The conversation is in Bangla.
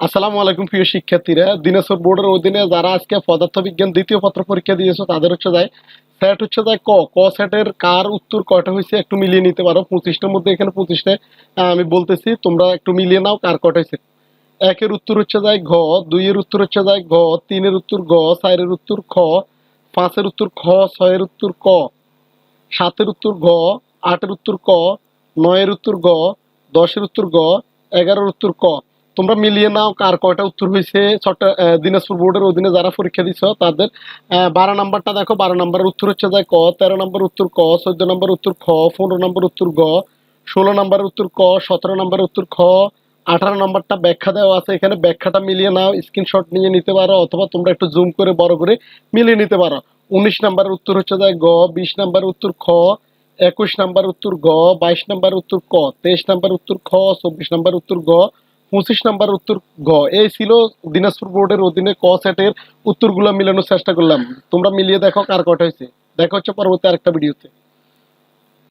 আসসালামু আলাইকুম প্রিয় শিক্ষার্থীরা, দিনাজপুর বোর্ডের অধীনে যারা আজকে পদার্থবিজ্ঞান দ্বিতীয় পত্র পরীক্ষা দিয়েছো তাদের হচ্ছে যায় সেট হচ্ছে যায় ক ক সেটের কার উত্তর কয়টা হয়েছে একটু মিলিয়ে নিতে পারো। 25টার মধ্যে এখানে 25টায় আমি বলতেছি, তোমরা একটু মিলিয়ে নাও কার কয়টা হয়েছে। একের উত্তর হচ্ছে যায় ঘ, দুইয়ের উত্তর হচ্ছে যায় ঘ, তিনের উত্তর গ, চারের উত্তর খ, পাঁচের উত্তর খ, ছয়ের উত্তর ক, সাতের উত্তর ঘ, আটের উত্তর ক, নয়ের উত্তর গ, দশের উত্তর গ, এগারোর উত্তর ক। তোমরা মিলিয়ে নাও কার কয়টা উত্তর হয়েছে। দিনাজপুর বোর্ডের অধীনে যারা পরীক্ষা দিচ্ছ তাদের 12 নাম্বারটা দেখো। 12 নাম্বারের উত্তর হচ্ছে যায় ক, 13 নম্বর উত্তর ক, 14 নম্বর উত্তর খ, 15 নম্বর উত্তর গ, 16 নম্বরের উত্তর ক, 17 নম্বরের উত্তর খ, 18 নম্বরটা ব্যাখ্যা দেওয়া আছে, এখানে ব্যাখ্যাটা মিলিয়ে নাও, স্ক্রিনশট নিয়ে নিতে পারো অথবা তোমরা একটু জুম করে বড় করে মিলিয়ে নিতে পারো। 19 নম্বরের উত্তর হচ্ছে যায় গ, 20 নম্বরের উত্তর খ, 21 নম্বরের উত্তর গ, 22 নম্বরের উত্তর ক, 23 নম্বরের উত্তর খ, 24 নম্বরের উত্তর গ, 25 নম্বরের উত্তর গ। এই ছিল দিনাজপুর বোর্ডের অধীনে ক সেটের উত্তরগুলো মিলানোর চেষ্টা করলাম। তোমরা মিলিয়ে দেখো কার কটা হয়েছে। দেখা হচ্ছে পরবর্তী আরেকটা ভিডিওতে।